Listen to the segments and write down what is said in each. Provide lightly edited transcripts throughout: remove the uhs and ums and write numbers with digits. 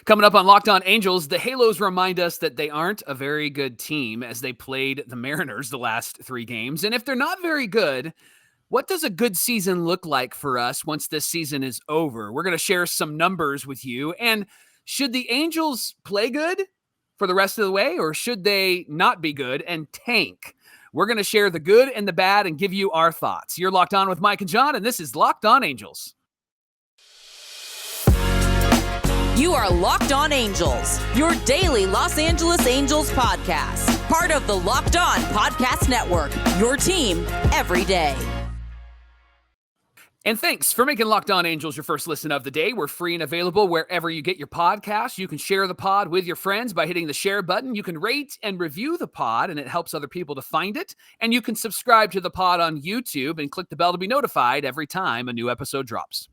Coming up on Locked On Angels, the Halos remind us that they aren't a very good team as they played the Mariners the last 3 games. And if they're not very good, what does a good season look like for us once this season is over? We're going to share some numbers with you. And should the Angels play good for the rest of the way, or should they not be good and tank? We're going to share the good and the bad and give you our thoughts. You're Locked On with Mike and Jon, and this is Locked On Angels. You are Locked On Angels, your daily Los Angeles Angels podcast. Part of the Locked On Podcast Network, your team every day. And thanks for making Locked On Angels your first listen of the day. We're free and available wherever you get your podcasts. You can share the pod with your friends by hitting the share button. You can rate and review the pod, and it helps other people to find it. And you can subscribe to the pod on YouTube and click the bell to be notified every time a new episode drops.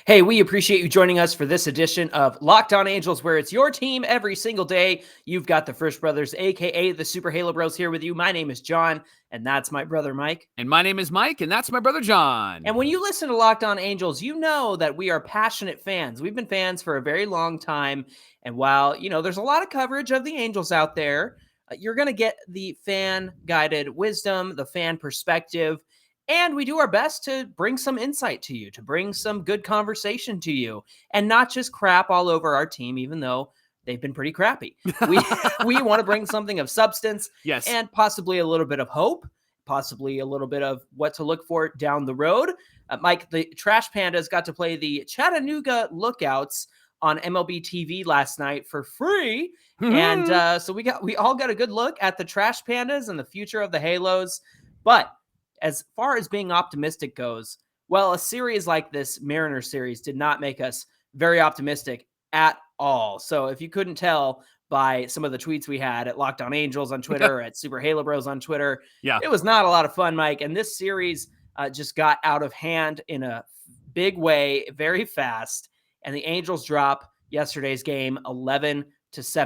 Hey, we appreciate you joining us for this edition of Locked On Angels, where it's your team every single day. You've got the Frisch Brothers, a.k.a. the Super Halo Bros here with you. My name is Jon, and that's my brother Mike. And my name is Mike, and that's my brother Jon. And when you listen to Locked On Angels, you know that we are passionate fans. We've been fans for a very long time. And while, there's a lot of coverage of the Angels out there, you're going to get the fan-guided wisdom, the fan perspective. And we do our best to bring some insight to you, to bring some good conversation to you, and not just crap all over our team, even though they've been pretty crappy. We want to bring something of substance, yes, and possibly a little bit of hope, possibly a little bit of what to look for down the road. Mike, the Trash Pandas got to play the Chattanooga Lookouts on MLB TV last night for free. And so we all got a good look at the Trash Pandas and the future of the Halos. But as far as being optimistic goes, well, a series like this Mariners series did not make us very optimistic at all. So if you couldn't tell by some of the tweets we had at Locked On Angels on Twitter, at Super Halo Bros on Twitter, it was not a lot of fun, Mike. And this series just got out of hand in a big way, very fast. And the Angels drop yesterday's game 11-7.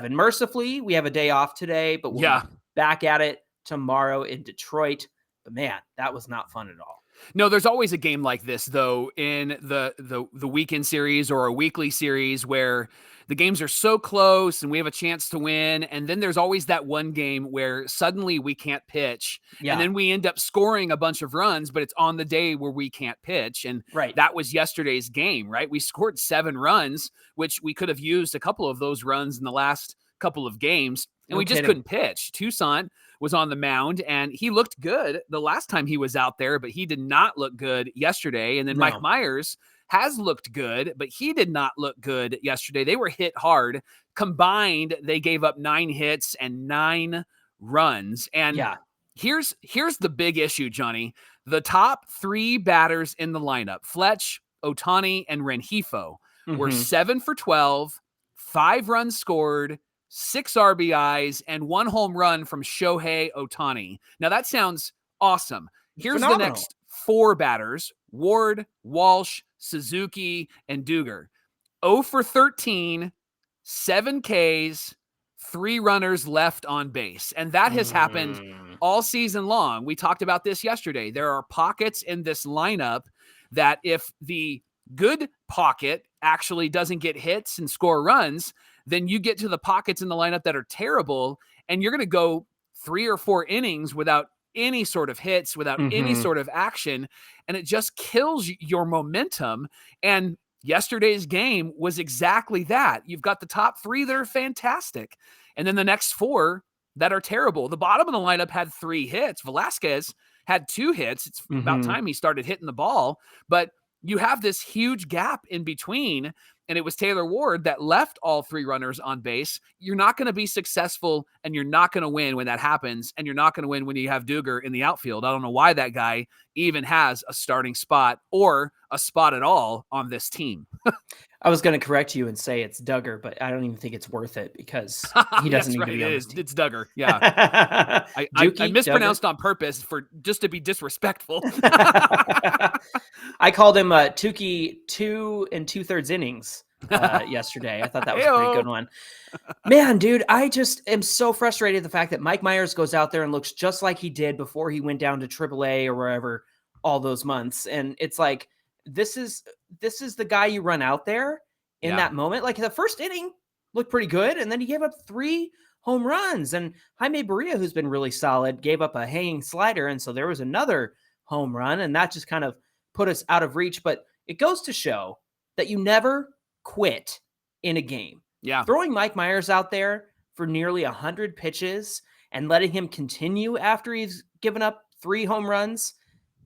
Mercifully, we have a day off today, but we'll be back at it tomorrow in Detroit. But man, that was not fun at all. No, there's always a game like this, though, in the weekend series or a weekly series where the games are so close and we have a chance to win. And then there's always that one game where suddenly we can't pitch. And then we end up scoring a bunch of runs, but it's on the day where we can't pitch. And that was yesterday's game, right? We scored 7 runs, which we could have used a couple of those runs in the last couple of games. And we just couldn't pitch. Toussaint was on the mound, and he looked good the last time he was out there, but he did not look good yesterday. And then Mike Myers has looked good, but he did not look good yesterday. They were hit hard. Combined, they gave up 9 hits and 9 runs. And here's the big issue, Johnny. The top 3 batters in the lineup, Fletch, Ohtani, and Rengifo, were 7 for 12, 5 runs scored, 6 RBIs, and 1 home run from Shohei Ohtani. Now that sounds awesome. Here's phenomenal. The next 4 batters: Ward, Walsh, Suzuki, and Duger. 0 for 13, 7 Ks, 3 runners left on base. And that has happened all season long. We talked about this yesterday. There are pockets in this lineup that if the good pocket actually doesn't get hits and score runs, then you get to the pockets in the lineup that are terrible, and you're going to go 3 or 4 innings without any sort of hits, without any sort of action, and it just kills your momentum. And yesterday's game was exactly that. You've got the top 3 that are fantastic, and then the next 4 that are terrible. The bottom of the lineup had 3 hits. Velasquez had 2 hits. It's about time he started hitting the ball, but you have this huge gap in between, and it was Taylor Ward that left all 3 runners on base. You're not going to be successful, and you're not going to win when that happens, and you're not going to win when you have Duger in the outfield. I don't know why that guy even has a starting spot or a spot at all on this team. I was going to correct you and say it's Duggar, but I don't even think it's worth it because he doesn't need to be on this team. It's Duggar. Yeah. I mispronounced Duggar on purpose just to be disrespectful. I called him Touki 2 2/3 innings yesterday. I thought that was a pretty good one. Man, dude, I just am so frustrated the fact that Mike Myers goes out there and looks just like he did before he went down to AAA or wherever all those months. And it's like, this is the guy you run out there in that moment. Like the first inning, looked pretty good. And then he gave up 3 home runs. And Jaime Barria, who's been really solid, gave up a hanging slider. And so there was another home run, and that just kind of put us out of reach. But it goes to show that you never quit in a game. Yeah. Throwing Mike Myers out there for nearly 100 pitches and letting him continue after he's given up 3 home runs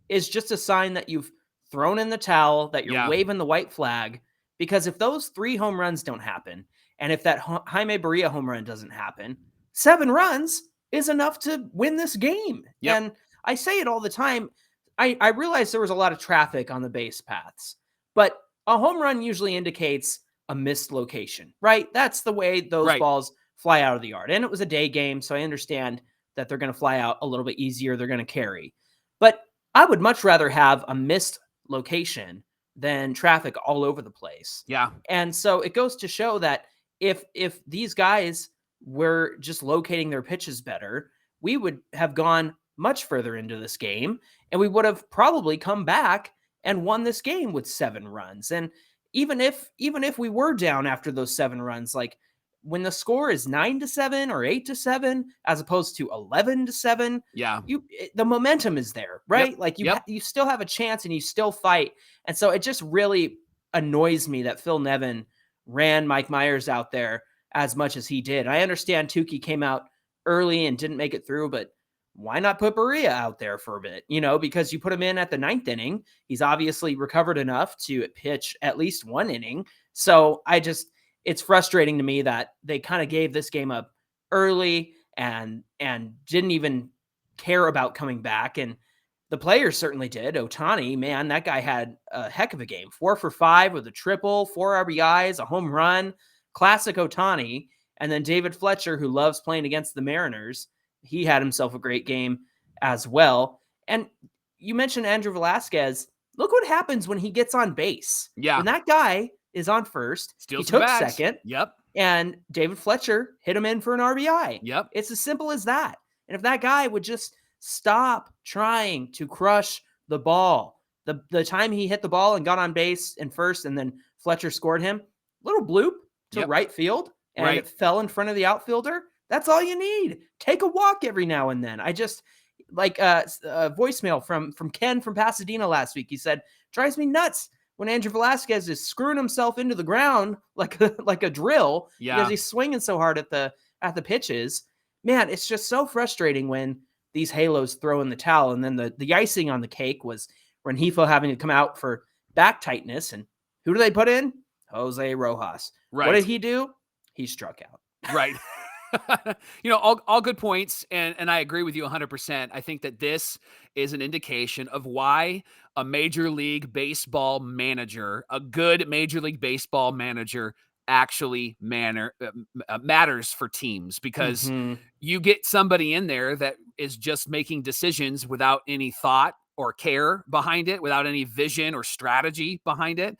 is just a sign that you've thrown in the towel, that you're waving the white flag. Because if those 3 home runs don't happen, and if that Jaime Barria home run doesn't happen, 7 runs is enough to win this game. Yep. And I say it all the time. I realized there was a lot of traffic on the base paths, but a home run usually indicates a missed location, right? That's the way those balls fly out of the yard. And it was a day game, so I understand that they're going to fly out a little bit easier. They're going to carry. But I would much rather have a missed location than traffic all over the place. Yeah. And so it goes to show that if these guys were just locating their pitches better, we would have gone much further into this game, and we would have probably come back and won this game with 7 runs. And even if we were down after those 7 runs, like when the score is 9-7 or 8-7, as opposed to 11-7, the momentum is there, right? Yep. Like you still have a chance and you still fight. And so it just really annoys me that Phil Nevin ran Mike Myers out there as much as he did. I understand Touki came out early and didn't make it through, but why not put Barria out there for a bit? Because you put him in at the 9th inning. He's obviously recovered enough to pitch at least 1 inning. So it's frustrating to me that they kind of gave this game up early and didn't even care about coming back. And the players certainly did. Ohtani, man, that guy had a heck of a game. 4 for 5 with a triple, 4 RBIs, a home run, classic Ohtani. And then David Fletcher, who loves playing against the Mariners, he had himself a great game as well. And you mentioned Andrew Velazquez. Look what happens when he gets on base. Yeah. When that guy is on first, Steals he took bags. second. Yep. And David Fletcher hit him in for an RBI. Yep. It's as simple as that. And if that guy would just stop trying to crush the ball, the time he hit the ball and got on base in first, and then Fletcher scored him, little bloop to right field, and it fell in front of the outfielder. That's all you need. Take a walk every now and then. I just like a voicemail from Ken from Pasadena last week. He said, drives me nuts when Andrew Velazquez is screwing himself into the ground like a drill because he's swinging so hard at the pitches. Man, it's just so frustrating when these halos throw in the towel. And then the icing on the cake was Rengifo having to come out for back tightness. And who do they put in? Jose Rojas. Right. What did he do? He struck out. Right. All good points. And I agree with you 100%. I think that this is an indication of why a Major League Baseball manager, a good Major League Baseball manager, actually matters for teams, because you get somebody in there that is just making decisions without any thought or care behind it, without any vision or strategy behind it.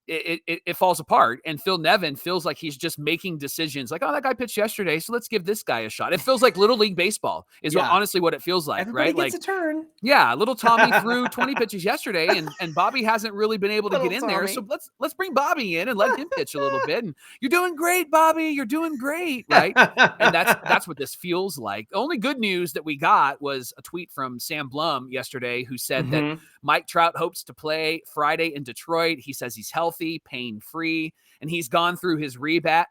It falls apart. And Phil Nevin feels like he's just making decisions like, oh, that guy pitched yesterday, so let's give this guy a shot. It feels like Little League Baseball is honestly what it feels like. Everybody right? Gets a turn. Yeah. Little Tommy threw 20 pitches yesterday, and Bobby hasn't really been able to get in there. So let's bring Bobby in and let him pitch a little bit. And you're doing great, Bobby. You're doing great. Right. And that's what this feels like. The only good news that we got was a tweet from Sam Blum yesterday, who said that Mike Trout hopes to play Friday in Detroit. He says he's healthy, pain-free, and he's gone through his rehab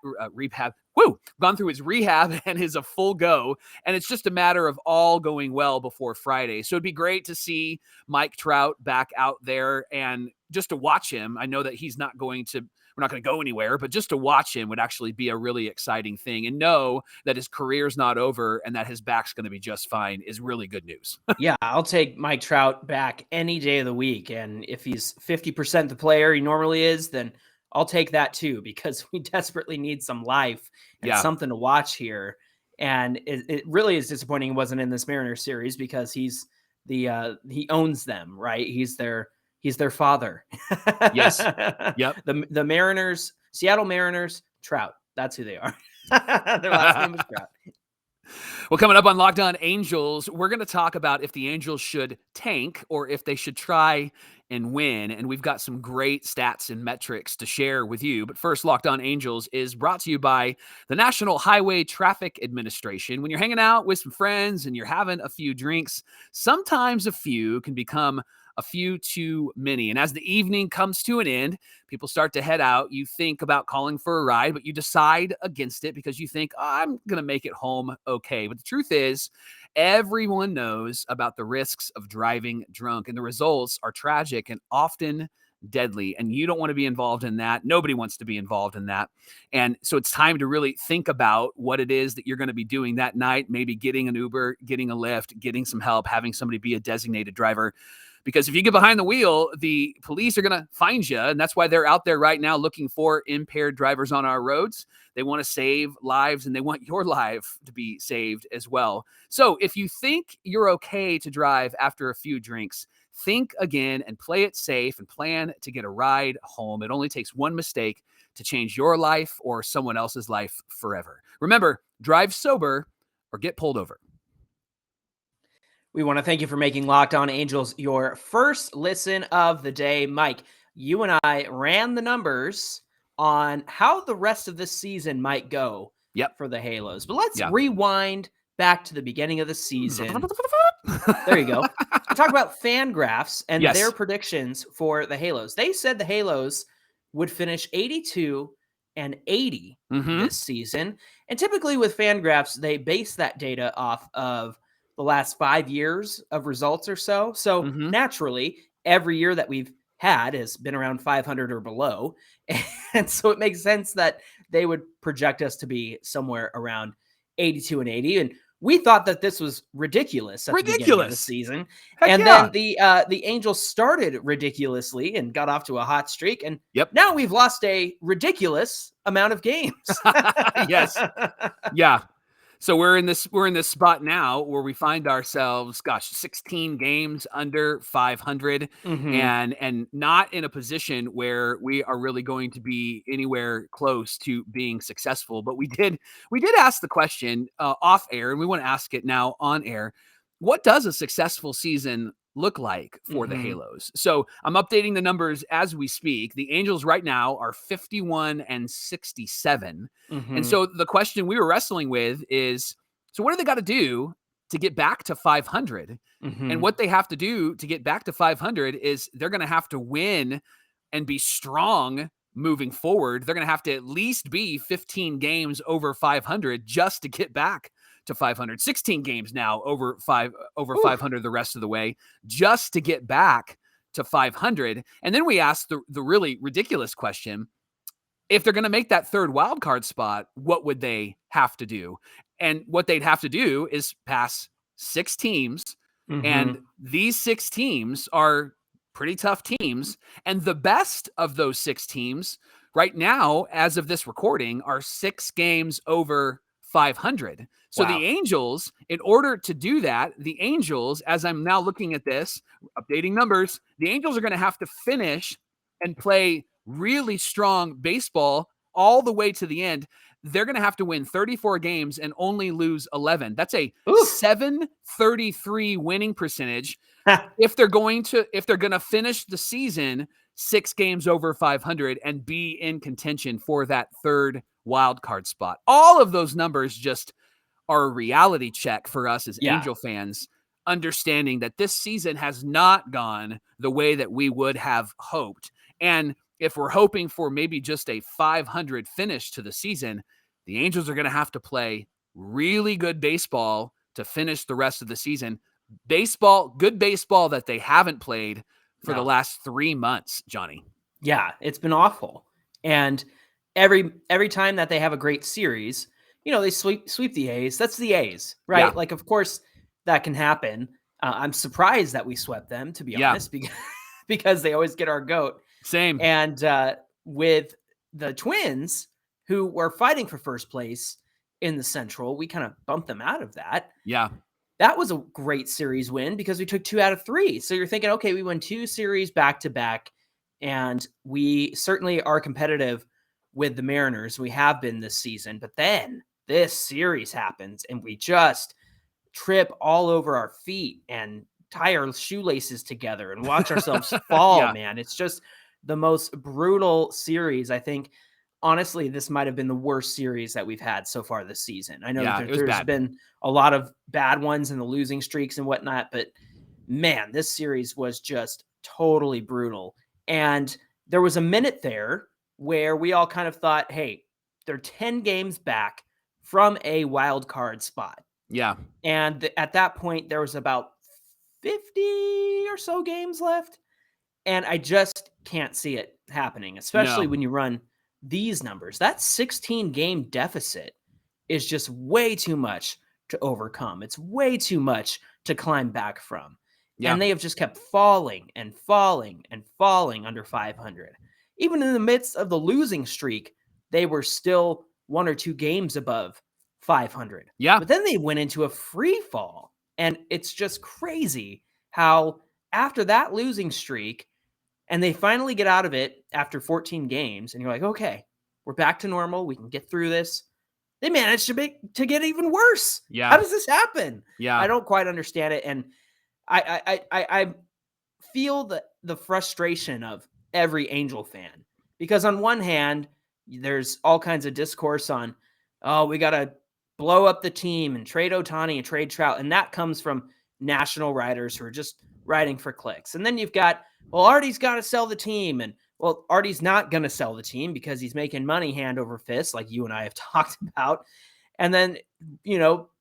and is a full go. And it's just a matter of all going well before Friday. So it'd be great to see Mike Trout back out there and just to watch him. I know that we're not going to go anywhere, but just to watch him would actually be a really exciting thing, and know that his career's not over and that his back's going to be just fine is really good news. Yeah, I'll take Mike Trout back any day of the week. And if he's 50% the player he normally is, then I'll take that too, because we desperately need some life and something to watch here. And it really is disappointing he wasn't in this Mariners series, because he owns them, right? He's their father. Yes. Yep. The Mariners, Seattle Mariners, Trout. That's who they are. Their last name is Trout. Well, coming up on Locked On Angels, we're going to talk about if the Angels should tank or if they should try and win. And we've got some great stats and metrics to share with you. But first, Locked On Angels is brought to you by the National Highway Traffic Administration. When you're hanging out with some friends and you're having a few drinks, sometimes a few can become a few too many. And as the evening comes to an end, people start to head out. You think about calling for a ride, but you decide against it because you think, I'm going to make it home okay. But the truth is, everyone knows about the risks of driving drunk, and the results are tragic and often deadly. And you don't want to be involved in that. Nobody wants to be involved in that. And so it's time to really think about what it is that you're going to be doing that night. Maybe getting an Uber, getting a Lyft, getting some help, having somebody be a designated driver. Because if you get behind the wheel, the police are going to find you. And that's why they're out there right now looking for impaired drivers on our roads. They want to save lives, and they want your life to be saved as well. So if you think you're okay to drive after a few drinks, think again and play it safe and plan to get a ride home. It only takes one mistake to change your life or someone else's life forever. Remember, drive sober or get pulled over. We want to thank you for making Locked On Angels your first listen of the day. Mike, you and I ran the numbers on how the rest of this season might go for the Halos. But let's rewind back to the beginning of the season. There you go. Talk about Fangraphs and their predictions for the Halos. They said the Halos would finish 82 and 80 this season. And typically with Fangraphs, they base that data off of the last 5 years of results or so. So naturally, every year that we've had has been around 500 or below. And so it makes sense that they would project us to be somewhere around 82 and 80. And we thought that this was ridiculous at the beginning of the season. Then the Angels started ridiculously and got off to a hot streak. And now we've lost a ridiculous amount of games. So we're in this spot now where we find ourselves, 16 games under 500 and not in a position where we are really going to be anywhere close to being successful. But we did ask the question off air, and we want to ask it now on air. What does a successful season look like for the Halos? So I'm updating the numbers as we speak. The Angels right now are 51 and 67. And so the question we were wrestling with is, so what do they got to do to get back to 500? And what they have to do to get back to 500 is they're going to have to win and be strong moving forward. They're going to have to at least be 15 games over 500 just to get back to 500. 16 games now over 500 the rest of the way just to get back to 500. And then we asked the really ridiculous question: if they're going to make that third wild card spot, what would they have to do? And what they'd have to do is pass 6 teams. And these 6 teams are pretty tough teams. And the best of those 6 teams right now, as of this recording, are 6 games over 500. So the Angels, in order to do that, the Angels, as I'm now looking at this, updating numbers, the Angels are going to have to finish and play really strong baseball all the way to the end. They're going to have to win 34 games and only lose 11. That's a 733 winning percentage. if they're going to finish the season 6 games over 500 and be in contention for that third wild card spot. All of those numbers just are a reality check for us as Angel fans, understanding that this season has not gone the way that we would have hoped. And if we're hoping for maybe just a 500 finish to the season, the Angels are going to have to play really good baseball to finish the rest of the season. Good baseball that they haven't played for the last 3 months, Johnny. Yeah, it's been awful. And every time that they have a great series, they sweep the A's. That's the A's, right? Yeah. Like, of course, that can happen. I'm surprised that we swept them, to be honest, because they always get our goat. Same. And with the Twins, who were fighting for first place in the Central, we kind of bumped them out of that. Yeah. That was a great series win because we took 2 out of 3. So you're thinking, okay, we won 2 series back to back, and we certainly are competitive with the Mariners. We have been this season, but then this series happens and we just trip all over our feet and tie our shoelaces together and watch ourselves fall, Yeah. man. It's just the most brutal series. I think, honestly, this might have been the worst series that we've had so far this season. I know Yeah, that it was there's bad. been a lot of bad ones and the losing streaks and whatnot, but man, this series was just totally brutal. And there was a minute there where we all kind of thought, hey, they're 10 games back from a wild card spot. Yeah. And at that point, there was about 50 or so games left. And I just can't see it happening, especially No. when you run these numbers. That 16 game deficit is just way too much to overcome. It's way too much to climb back from. Yeah. And they have just kept falling and falling and falling under 500. Even in the midst of the losing streak, they were still 1 or 2 games above 500. Yeah. But then they went into a free fall. And it's just crazy how after that losing streak, and they finally get out of it after 14 games, and you're like, okay, we're back to normal. We can get through this. They managed to get even worse. Yeah. How does this happen? Yeah. I don't quite understand it. And I feel the frustration of every Angel fan, because on one hand, there's all kinds of discourse on, oh, we got to blow up the team and trade Ohtani and trade Trout. And that comes from national writers who are just writing for clicks. And then you've got, well, Artie's got to sell the team. And well, Artie's not going to sell the team because he's making money hand over fist, like you and I have talked about. And then,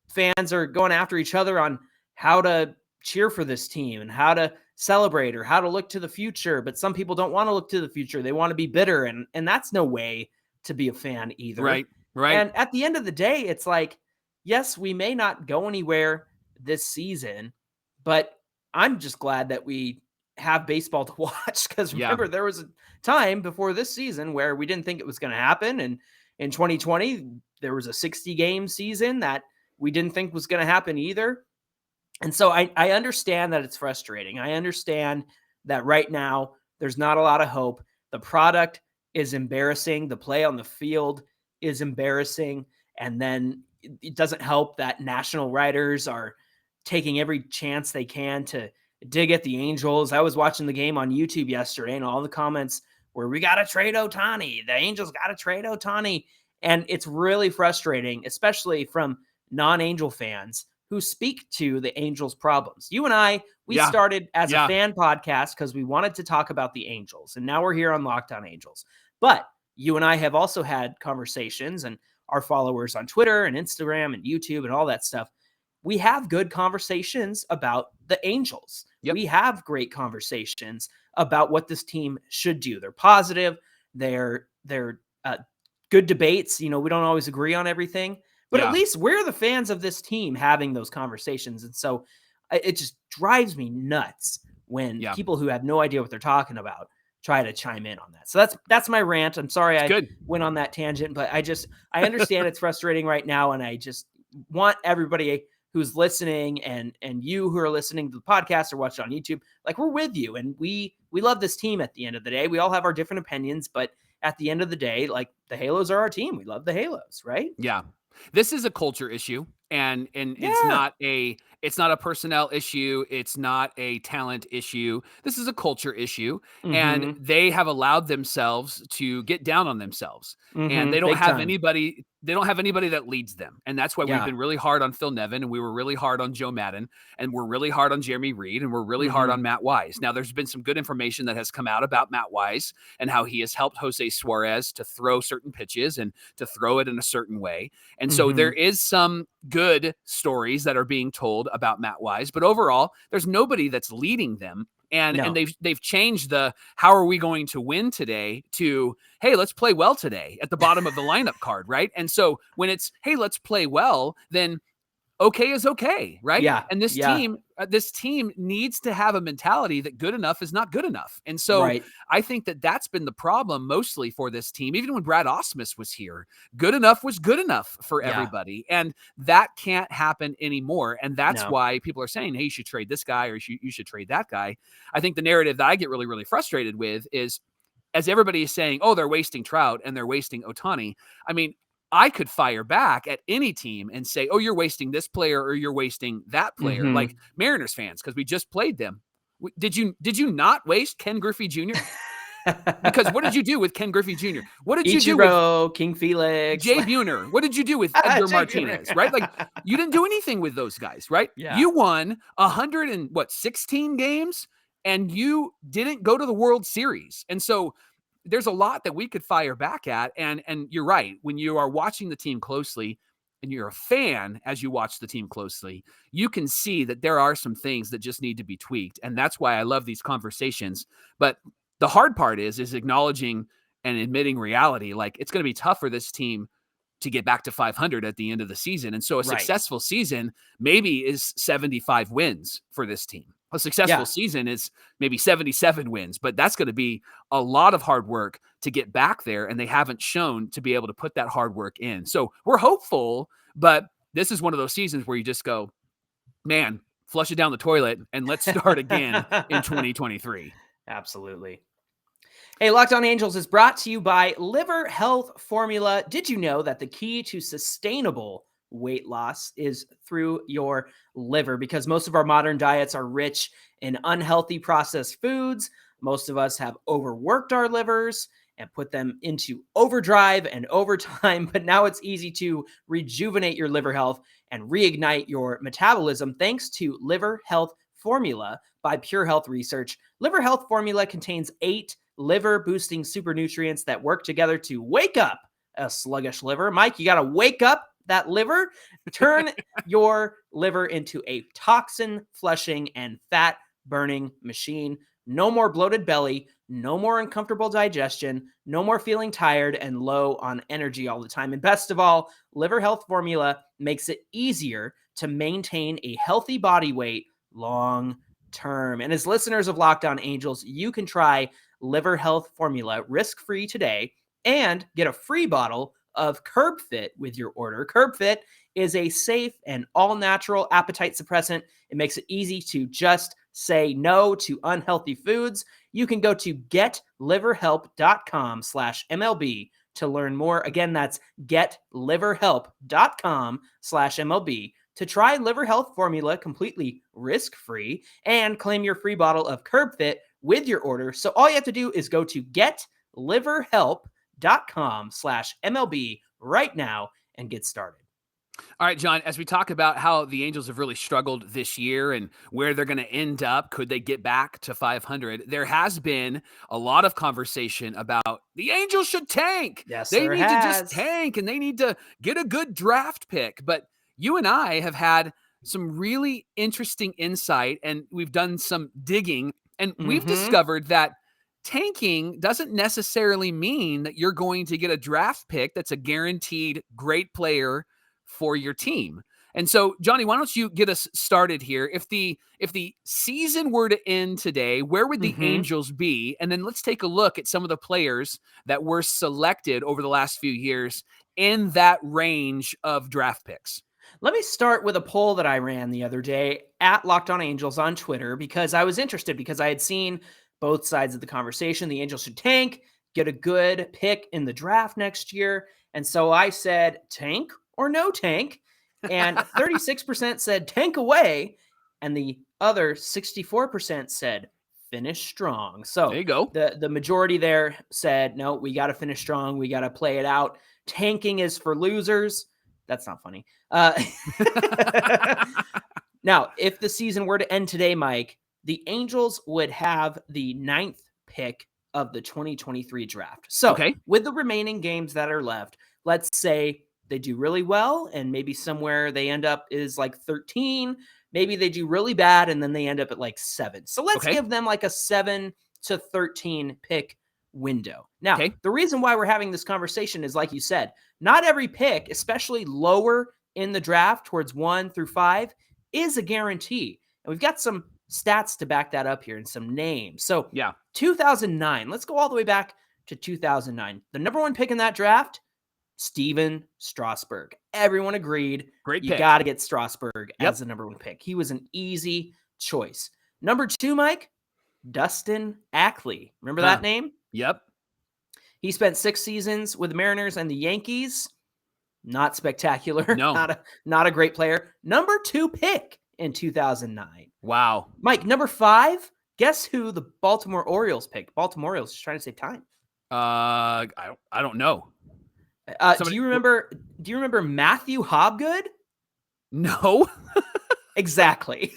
fans are going after each other on how to cheer for this team and how to celebrate or how to look to the future. But some people don't want to look to the future. They want to be bitter. And that's no way to be a fan either. Right. Right. And at the end of the day, it's like, yes, we may not go anywhere this season, but I'm just glad that we have baseball to watch, because remember, there was a time before this season where we didn't think it was going to happen. And in 2020, there was a 60 game season that we didn't think was going to happen either. And so I understand that it's frustrating. I understand that right now there's not a lot of hope. The product is embarrassing. The play on the field is embarrassing. And then it doesn't help that national writers are taking every chance they can to dig at the Angels. I was watching the game on YouTube yesterday, and all the comments were, we got to trade Ohtani. The Angels got to trade Ohtani. And it's really frustrating, especially from non-Angel fans who speak to the Angels' problems. You and I, we started as a fan podcast because we wanted to talk about the Angels. And now we're here on Locked On Angels. But you and I have also had conversations, and our followers on Twitter and Instagram and YouTube and all that stuff, we have good conversations about the Angels. Yep. We have great conversations about what this team should do. They're positive. They're good debates. We don't always agree on everything, but at least we're the fans of this team having those conversations. And so it just drives me nuts when people who have no idea what they're talking about try to chime in on that. So that's my rant. I'm sorry I went on that tangent, but I understand it's frustrating right now. And I just want everybody who's listening and you who are listening to the podcast or watch it on YouTube, like, we're with you. And we love this team at the end of the day. We all have our different opinions, but at the end of the day, like, the Halos are our team. We love the Halos, right? Yeah. This is a culture issue, and it's not a personnel issue. It's not a talent issue. This is a culture issue, and they have allowed themselves to get down on themselves, and they don't have anybody. They don't have anybody that leads them. And that's why we've been really hard on Phil Nevin, and we were really hard on Joe Madden, and we're really hard on Jeremy Reed, and we're really hard on Matt Wise. Now, there's been some good information that has come out about Matt Wise and how he has helped Jose Suarez to throw certain pitches and to throw it in a certain way. And so there is some good stories that are being told about Matt Wise, but overall, there's nobody that's leading them. And they've changed the how are we going to win today to, hey, let's play well today at the bottom of the lineup card, right? And so when it's, hey, let's play well, then okay is okay, right? Yeah. And this team needs to have a mentality that good enough is not good enough. And so I think that that's been the problem mostly for this team. Even when Brad Ausmus was here, good enough was good enough for everybody. And that can't happen anymore. And that's why people are saying, hey, you should trade this guy, or you should trade that guy. I think the narrative that I get really, really frustrated with is, as everybody is saying, oh, they're wasting Trout and they're wasting Ohtani. I mean, I could fire back at any team and say, oh, you're wasting this player or you're wasting that player, Mhm. like Mariners fans, because we just played them. Did you not waste Ken Griffey Jr.? Because what did you do with Ken Griffey Jr.? What did you do with Ichiro, King Felix, Jay Buhner? What did you do with Edgar Jay Martinez? Buhner. Right? Like, you didn't do anything with those guys, right? Yeah. You won 116 games and you didn't go to the World Series. And so there's a lot that we could fire back at. And you're right. When you are watching the team closely and you're a fan as you watch the team closely, you can see that there are some things that just need to be tweaked. And that's why I love these conversations. But the hard part is acknowledging and admitting reality. Like, it's going to be tough for this team to get back to 500 at the end of the season. And so a successful season maybe is 75 wins for this team. A successful season is maybe 77 wins, but that's going to be a lot of hard work to get back there. And they haven't shown to be able to put that hard work in. So we're hopeful, but this is one of those seasons where you just go, man, flush it down the toilet and let's start again in 2023. Absolutely. Hey, Locked On Angels is brought to you by Liver Health Formula. Did you know that the key to sustainable weight loss is through your liver? Because most of our modern diets are rich in unhealthy processed foods. Most of us have overworked our livers and put them into overdrive and overtime, but now it's easy to rejuvenate your liver health and reignite your metabolism thanks to Liver Health Formula by Pure Health Research. Liver Health Formula contains 8 liver-boosting super nutrients that work together to wake up a sluggish liver. Mike, you got to wake up that liver, turn your liver into a toxin-flushing and fat-burning machine. No more bloated belly, no more uncomfortable digestion, no more feeling tired and low on energy all the time. And best of all, Liver Health Formula makes it easier to maintain a healthy body weight long term. And as listeners of Locked On Angels, you can try Liver Health Formula risk-free today and get a free bottle of Curb Fit with your order. Curb Fit is a safe and all-natural appetite suppressant. It makes it easy to just say no to unhealthy foods. You can go to getliverhelp.com/MLB to learn more. Again, that's getliverhelp.com/MLB to try Liver Health Formula completely risk-free and claim your free bottle of Curb Fit with your order. So all you have to do is go to getliverhelp.com/MLB right now and get started. All right, John, as we talk about how the Angels have really struggled this year and where they're going to end up, could they get back to 500? There has been a lot of conversation about the Angels should tank. Yes, they need to just tank and they need to get a good draft pick. But you and I have had some really interesting insight and we've done some digging and we've discovered that tanking doesn't necessarily mean that you're going to get a draft pick that's a guaranteed great player for your team. And so, Johnny, why don't you get us started here? If the season were to end today, where would the Angels be? And then let's take a look at some of the players that were selected over the last few years in that range of draft picks. Let me start with a poll that I ran the other day at Locked On Angels on Twitter because I was interested because I had seen both sides of the conversation. The Angels should tank, get a good pick in the draft next year. And so I said, tank or no tank? And 36% said tank away. And the other 64% said finish strong. So there you go. The majority there said, no, we got to finish strong. We got to play it out. Tanking is for losers. That's not funny. Now, if the season were to end today, Mike, the Angels would have the 9th pick of the 2023 draft. So with the remaining games that are left, let's say they do really well and maybe somewhere they end up is like 13. Maybe they do really bad and then they end up at like 7. So let's give them like a 7 to 13 pick window. Now, the reason why we're having this conversation is, like you said, not every pick, especially lower in the draft towards 1 through 5, is a guarantee. And we've got some stats to back that up here and some names. So 2009, let's go all the way back to 2009. The number 1 pick in that draft, Steven Strasburg. Everyone agreed. Great you pick. Got to get Strasburg as the number 1 pick. He was an easy choice. Number 2, Mike, Dustin Ackley. Remember that name? Yep. He spent 6 seasons with the Mariners and the Yankees. Not spectacular. No. Not a great player. Number 2 pick in 2009. Wow. Mike, number 5. Guess who the Baltimore Orioles picked? Baltimore Orioles just trying to save time. I don't know. Do you remember Matthew Hobgood? No. Exactly.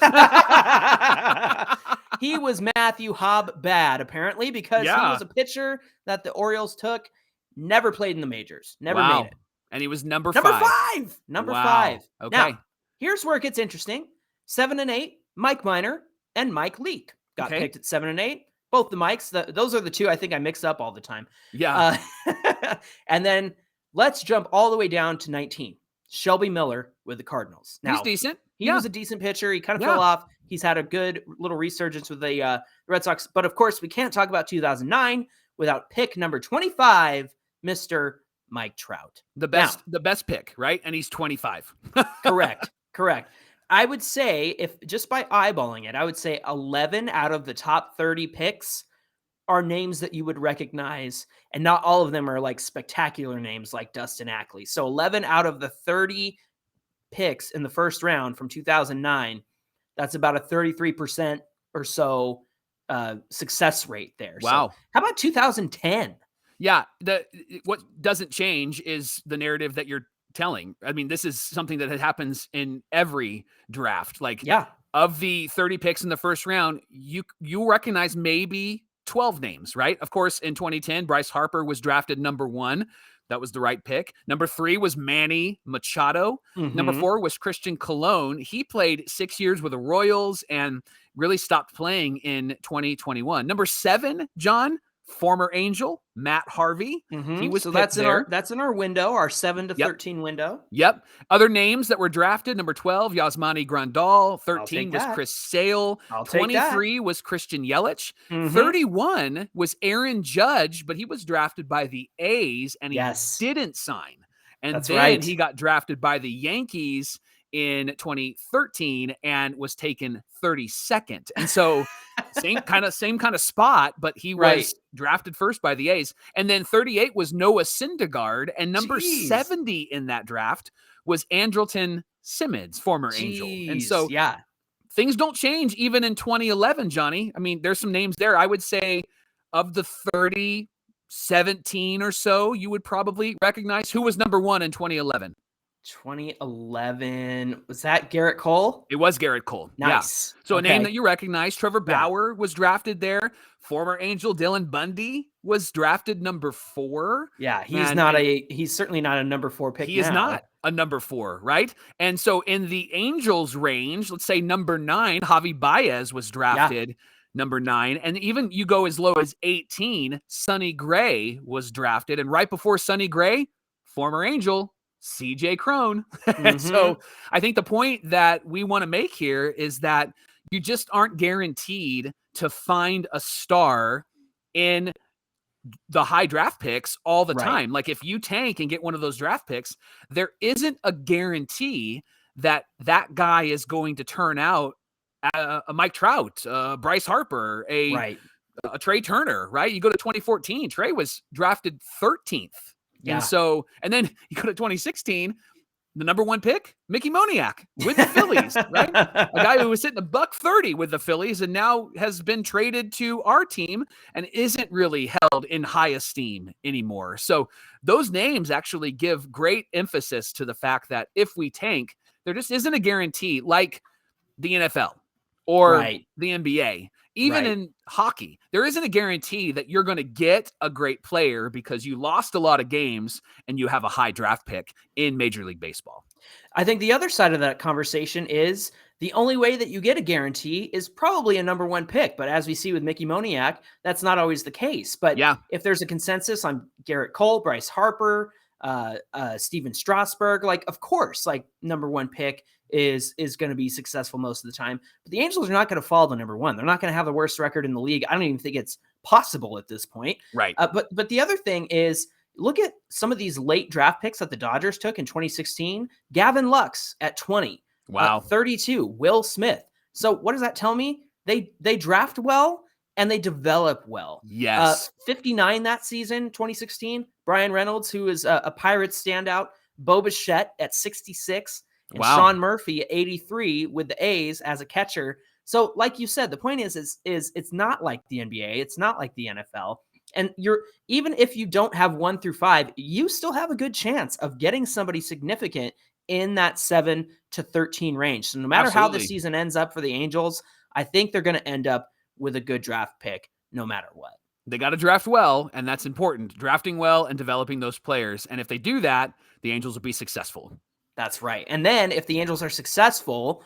He was Matthew Hobb-Bad, apparently, because he was a pitcher that the Orioles took, never played in the majors, never made it. And he was number 5. Number 5. Okay. Now, here's where it gets interesting. 7 and 8, Mike Minor and Mike Leake got picked at 7 and 8. Both the Mikes. Those are the two I think I mix up all the time. Yeah. And then let's jump all the way down to 19. Shelby Miller with the Cardinals. Now, he's decent. He was a decent pitcher. He kind of fell off. He's had a good little resurgence with the Red Sox. But of course, we can't talk about 2009 without pick number 25, Mr. Mike Trout. The best pick, right? And he's 25. Correct. I would say, if just by eyeballing it, I would say 11 out of the top 30 picks are names that you would recognize, and not all of them are like spectacular names like Dustin Ackley. So 11 out of the 30 picks in the first round from 2009, that's about a 33% or so success rate there. Wow. So how about 2010? Yeah. What doesn't change is the narrative that you're telling. I mean, this is something that happens in every draft. Like, of the 30 picks in the first round, you recognize maybe 12 names, right? Of course, in 2010, Bryce Harper was drafted number 1. That was the right pick. Number 3 was Manny Machado. Mm-hmm. Number 4 was Christian Colon. He played 6 years with the Royals and really stopped playing in 2021. Number 7, John, former Angel, Matt Harvey. Mm-hmm. He was that's in our window, our 7 to 13 window. Yep. Other names that were drafted: number 12, Yasmani Grandal. 13 was Chris Sale. 23 was Christian Yelich. Mm-hmm. 31 was Aaron Judge, but he was drafted by the A's and he didn't sign. And then he got drafted by the Yankees in 2013 and was taken 32nd. And so same kind of spot, but he was drafted first by the A's. And then 38 was Noah Syndergaard, and number 70 in that draft was Andrelton Simmons, former Angel. And so things don't change even in 2011, Johnny. I mean, there's some names there. I would say of the 30, 17 or so, you would probably recognize. Who was number 1 in 2011? 2011. Was that Garrett Cole? It was Garrett Cole. Nice. Yeah. So a name that you recognize. Trevor Bauer was drafted there. Former Angel Dylan Bundy was drafted number 4. Yeah, he's certainly not a number 4 pick. He is not a number 4, right? And so in the Angels range, let's say number 9, Javi Baez was drafted number 9. And even you go as low as 18, Sonny Gray was drafted. And right before Sonny Gray, former Angel, CJ Cron. Mm-hmm. So I think the point that we want to make here is that you just aren't guaranteed to find a star in the high draft picks all the time. Like if you tank and get one of those draft picks, there isn't a guarantee that that guy is going to turn out a Mike Trout, Bryce Harper, a Trey Turner, right? You go to 2014, Trey was drafted 13th. Yeah. And then you go to 2016, the number 1 pick, Mickey Moniak with the Phillies, right? A guy who was hitting $130 with the Phillies and now has been traded to our team and isn't really held in high esteem anymore. So those names actually give great emphasis to the fact that if we tank, there just isn't a guarantee like the NFL or the NBA. Even in hockey, there isn't a guarantee that you're going to get a great player because you lost a lot of games and you have a high draft pick in Major League Baseball. I think the other side of that conversation is the only way that you get a guarantee is probably a number 1 pick. But as we see with Mickey Moniak, that's not always the case. But if there's a consensus on Garrett Cole, Bryce Harper, Steven Strasburg, like, of course, like number 1 pick is going to be successful most of the time. But the Angels are not going to fall to number 1. They're not going to have the worst record in the league. I don't even think it's possible at this point. Right. But the other thing is, look at some of these late draft picks that the Dodgers took in 2016. Gavin Lux at 20. Wow. 32. Will Smith. So what does that tell me? They draft well and they develop well. Yes. 59 that season, 2016. Brian Reynolds, who is a Pirates standout, Bo Bichette at 66, and Wow. Sean Murphy at 83 with the A's as a catcher. So, like you said, the point is it's not like the NBA, it's not like the NFL. And even if you don't have 1 through 5, you still have a good chance of getting somebody significant in that 7 to 13 range. So no matter how the season ends up for the Angels, I think they're going to end up with a good draft pick no matter what. They got to draft well, and that's important. Drafting well and developing those players. And if they do that, the Angels will be successful. That's right. And then if the Angels are successful,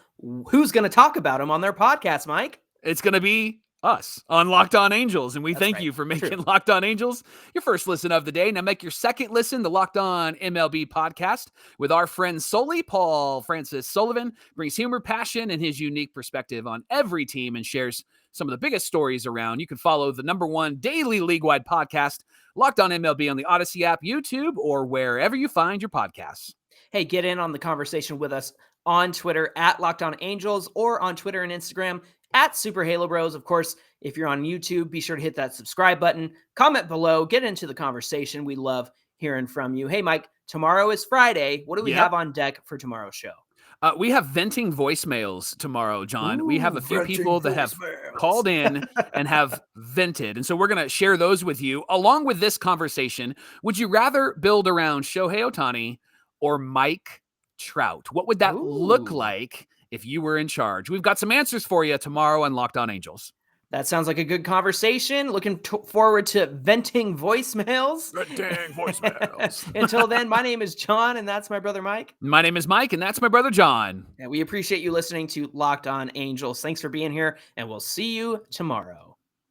who's going to talk about them on their podcast, Mike? It's going to be us on Locked On Angels. And we thank you for making Locked On Angels your first listen of the day. Now make your second listen, the Locked On MLB podcast with our friend Sully. Paul Francis Sullivan brings humor, passion, and his unique perspective on every team and shares some of the biggest stories around. You can follow the #1 daily league-wide podcast, Locked On MLB, on the Odyssey app, YouTube, or wherever you find your podcasts. Hey, get in on the conversation with us on Twitter at Locked On Angels, or on Twitter and Instagram at Super Halo Bros. Of course, if you're on YouTube, be sure to hit that subscribe button, comment below, get into the conversation. We love hearing from you. Hey, Mike, tomorrow is Friday. What do we have on deck for tomorrow's show? We have venting voicemails tomorrow, John. We have a few people that have called in and have vented. And so we're going to share those with you along with this conversation. Would you rather build around Shohei Ohtani or Mike Trout? What would that look like if you were in charge? We've got some answers for you tomorrow on Locked On Angels. That sounds like a good conversation. Looking forward to venting voicemails. Venting voicemails. Until then, my name is John, and that's my brother Mike. My name is Mike, and that's my brother John. And we appreciate you listening to Locked On Angels. Thanks for being here, and we'll see you tomorrow.